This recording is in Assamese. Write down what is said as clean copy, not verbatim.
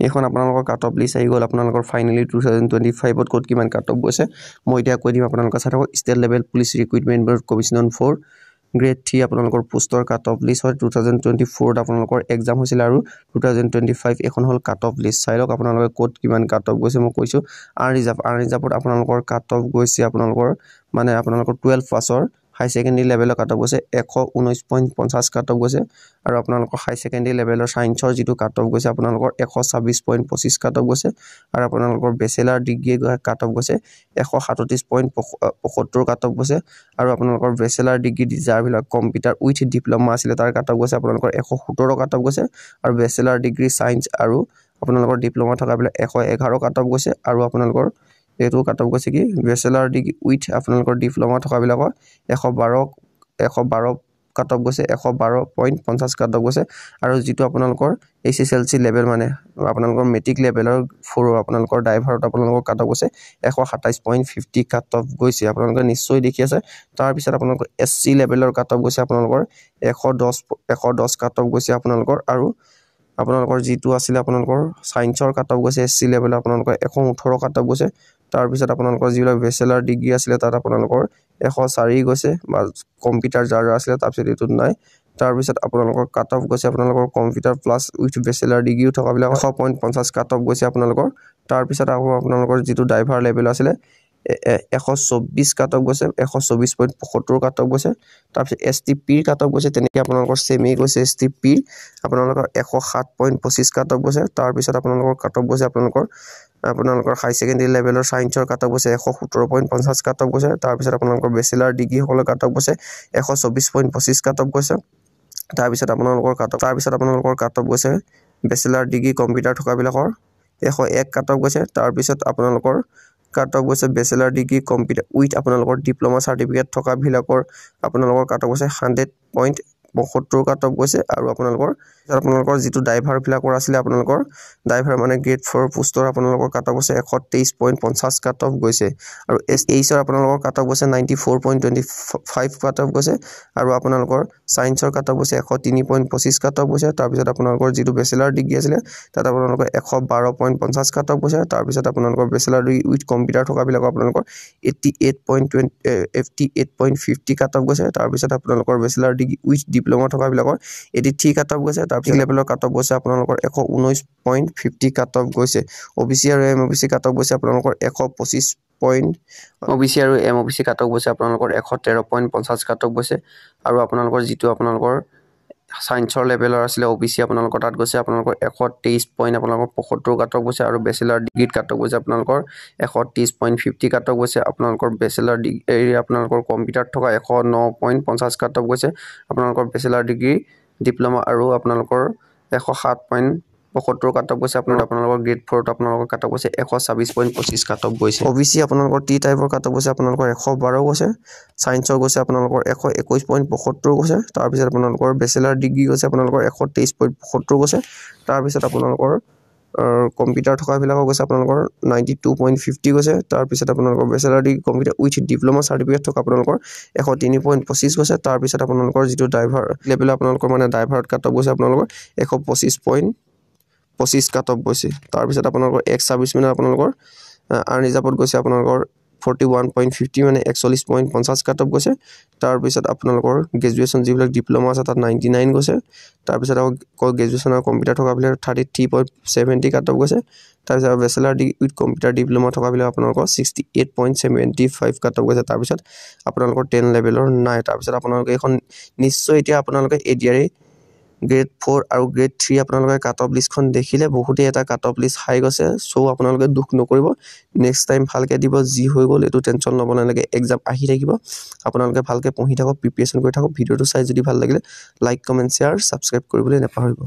এখন আপোনালোকৰ কাট অফ লিষ্ট আহি গ'ল আপোনালোকৰ ফাইনেলি 2025 ক'ত কিমান কাট অফ গৈছে মই এতিয়া কৈ দিম আপোনালোকৰ চাই থাকক state level police recruitment board commission 4 grade 3 আপোনালোকৰ পোষ্টৰ কাট অফ লিষ্ট হয় 2024 আপোনালোকৰ এক্সাম হৈছিল আৰু 2025 এখন হল কাট অফ লিষ্ট চাই লওক আপোনালোকে ক'ত কিমান কাট অফ গৈছে মই কৈছো আৰ ৰিজাৰ্ভত আপোনালোকৰ কাট অফ গৈছে আপোনালোকৰ মানে আপোনালোকৰ 12 পাছৰ হাই সেকেন্ডাৰী লেভেলৰ কাট অফ গৈছে 119.50 কাট অফ গৈছে আৰু আপোনালোকৰ হাই সেকেন্ডাৰী লেভেলৰ সায়েন্সৰ যেটো কাট অফ গৈছে আপোনালোকৰ 126.25 কাট অফ গৈছে আৰু আপোনালোকৰ বেচেলাৰ ডিগ্ৰী কাট অফ গৈছে 137.75 কাট অফ গৈছে আৰু আপোনালোকৰ বেচেলাৰ ডিগ্ৰী ডিজাৰ্ভবিলাক কম্পিউটাৰ উইথ ডিপ্লোমা আছিল তাৰ কাট অফ গৈছে আপোনালোকৰ 117 কাট অফ গৈছে আৰু বেচেলাৰ ডিগ্ৰী সায়েন্স আৰু আপোনালোকৰ ডিপ্লোমা থকাবিলাক 111 কাট অফ গৈছে আৰু আপোনালোকৰ এটো কাট অফ গৈছে কি বেচেলাৰ ডিগ্ৰী উইথ আপোনালোকৰ ডিপ্লোমা থকাবিলাকৰ 112 কাট অফ গৈছে 112.50 কাট অফ গৈছে আৰু যেটো আপোনালোকৰ এছএছএলসি লেভেল মানে আপোনালোকৰ মেট্ৰিক লেভেলৰ ফৰ আপোনালোকৰ ড্ৰাইভাৰত আপোনালোকৰ কাট অফ গৈছে 127.50 কাট অফ গৈছে আপোনালোকে নিশ্চয় দেখি আছে তাৰ পিছত আপোনালোকৰ এসসি লেভেলৰ কাট অফ গৈছে আপোনালোকৰ 110 কাট অফ গৈছে আপোনালোকৰ আৰু আপোনালোকৰ যেটো আছিল আপোনালোকৰ সায়েন্সৰ কাট অফ গৈছে এসসি লেভেলৰ আপোনালোকৰ 118 কাট অফ গৈছে তাৰ পিছত আপোনালোকৰ যিবিলাক বেচেলাৰ ডিগ্ৰী আছিল তাত আপোনালোকৰ 104 গৈছে বা কম্পিউটাৰ যাৰ আছিল তাৰ পিছত এটো নাই তাৰ পিছত আপোনালোকৰ কাট অফ গৈছে আপোনালোকৰ computer plus with bachelor degree থকাবিলাক 100.50 কাট অফ গৈছে আপোনালোকৰ তাৰ পিছত আপোনালোকৰ যেটো ড্ৰাইভাৰ লেভেল আছিল 124 কাট অফ গৈছে 124.75 কাট অফ গৈছে তাৰ পিছত এসটিপি কাট অফ গৈছে তেনেকৈ আপোনালোকৰ সেমি গৈছে এসটিপি আপোনালোকৰ 107.25 কাট অফ গৈছে তাৰ পিছত আপোনালোকৰ কাট অফ গৈছে আপোনালোকৰ হাই সেকেন্ডাৰী লেভেলৰ সায়েন্সৰ কাট অফ গৈছে 117.50 কাট অফ গৈছে তাৰ পিছত আপোনালোকৰ বেচেলাৰ ডিগ্ৰী হলৰ কাট অফ গৈছে 124.25 কাট অফ গৈছে তাৰ পিছত আপোনালোকৰ কাট অফ গৈছে বেচেলাৰ ডিগ্ৰী কম্পিউটাৰ থকাবিলাকৰ 101 কাট অফ গৈছে তাৰ পিছত আপোনালোকৰ কাট অফ গৈছে বেচেলাৰ ডিগ্ৰী কম্পিউটাৰ উইথ আপোনালোকৰ ডিপ্লোমা সাৰ্টিফিকেট থকা বিলাকৰ আপোনালোকৰ কাট অফ গৈছে 100.72 কাট অফ গৈছে আৰু আপোনালোকৰ যেটো ড্ৰাইভাৰ বিলাকৰ আছিল আপোনালোকৰ ড্ৰাইভাৰ মানে গ্ৰেড 4 পোষ্টৰ আপোনালোকৰ কাট অফ গৈছে 123.50 কাট অফ গৈছে আৰু এছএইচৰ আপোনালোকৰ কাট অফ গৈছে 94.25 কাট অফ গৈছে আৰু আপোনালোকৰ সায়েন্সৰ কাট অফ গৈছে 103.25 কাট অফ গৈছে তাৰ পিছত আপোনালোকৰ যেটো বেচেলাৰ ডিগ্ৰী আছিল তাত আপোনালোকৰ 112.50 কাট অফ গৈছে তাৰ পিছত আপোনালোকৰ বেচেলাৰ ডিগ্ৰী উইথ কম্পিউটাৰ থকা বিলাক আপোনালোকৰ 88.50 কাট অফ গৈছে তাৰ পিছত আপোনালোকৰ বেচেলাৰ ডিগ্ৰী উইথ ডিপ্লোমা থকা বিলাকৰ 83 কাট অফ গৈছে তাৰ পিছত লেভেলৰ কাট অফ গৈছে আপোনালোকৰ 119.50 কাট অফ গৈছে ওবিসি আৰু এমওবিসি কাট অফ গৈছে আপোনালোকৰ 125 ওবিসি আৰু এমওবিসি কাট অফ গৈছে আপোনালোকৰ 113.50 কাট অফ গৈছে আৰু আপোনালোকৰ যেটো আপোনালোকৰ সায়েন্সৰ লেভেলৰ আছিল ওবিসি আপোনালোকৰ তাত গৈছে আপোনালোকৰ 123.75 কাট অফ গৈছে আৰু বেচেলাৰ ডিগ্ৰী কাট অফ গৈছে আপোনালোকৰ 130.50 কাট অফ গৈছে আপোনালোকৰ বেচেলাৰ ডিগ্ৰী আপোনালোকৰ কম্পিউটাৰ থকা 109.50 কাট অফ গৈছে আপোনালোকৰ বেচেলাৰ ডিগ্ৰী ডিপ্লোমা আৰু আপোনালোকৰ 107.75 কাট অফ গৈছে আপোনালোকৰ গ্ৰেড 4 আপোনালোকৰ কাট অফ গৈছে 126.25 কাট অফ গৈছে ওবিসি আপোনালোকৰ টি টাইপৰ কাট অফ গৈছে আপোনালোকৰ 112 গৈছে সায়েন্সৰ গৈছে আপোনালোকৰ 121.75 গৈছে তাৰ পিছত আপোনালোকৰ বেচেলাৰ ডিগ্ৰী গৈছে আপোনালোকৰ 123.75 গৈছে তাৰ পিছত আপোনালোকৰ কম্পিউটাৰ থকা বিলাকৰ গৈছে আপোনালোকৰ 92.50 গৈছে তাৰ পিছত আপোনালোকৰ bachelor degree computer with diploma certificate থকা আপোনালোকৰ 103.25 গৈছে তাৰ পিছত আপোনালোকৰ যেটো ড্ৰাইভাৰ লেভেল আপোনালোকৰ মানে ড্ৰাইভাৰত কাট অফ গৈছে আপোনালোকৰ 125.25 কাট অফ গৈছে তাৰ পিছত আপোনালোকৰ এক্স সাৰ্ভিস মেন আপোনালোকৰ আনৰিজাৰ্ভত গৈছে আপোনালোকৰ 41.50 মানে 41.50 কাট অফ গৈছে তাৰ পিছত আপোনালোকৰ গ্ৰেজুৱেচন যিবিলাক ডিপ্লোমা আছে তাত 99 গৈছে তাৰ পিছত গ্ৰেজুৱেচনৰ কম্পিউটাৰ থকা বিলাক 33.70 কাট অফ গৈছে তাৰ পিছত bachelor degree with computer diploma থকা বিলাক আপোনালোকৰ 68.75 কাট অফ গৈছে তাৰ পিছত আপোনালোকৰ 10 লেভেলৰ নাই তাৰ পিছত আপোনালোকে এখন নিশ্চয় এতিয়া আপোনালোকে এডিআৰএ গ্ৰেড 4 আৰু গ্ৰেড 3 আপোনালোকে কাট অফ লিষ্টখন দেখিলে বহুতে এটা কাট অফ লিষ্ট হাই গৈছে সো আপোনালোকে দুখ নকৰিব নেক্সট টাইম ভালকে দিব যি হৈ গল এটো টেনচন লব নালাগে এক্সাম আহি থাকিব আপোনালোকে ভালকে পঢ়ি থাকক প্ৰিপাৰেচন কৰি থাকক ভিডিওটো চাই যদি ভাল লাগিলে লাইক কমেন্ট শেয়াৰ সাবস্ক্ৰাইব কৰিবলৈ নাপাহৰিব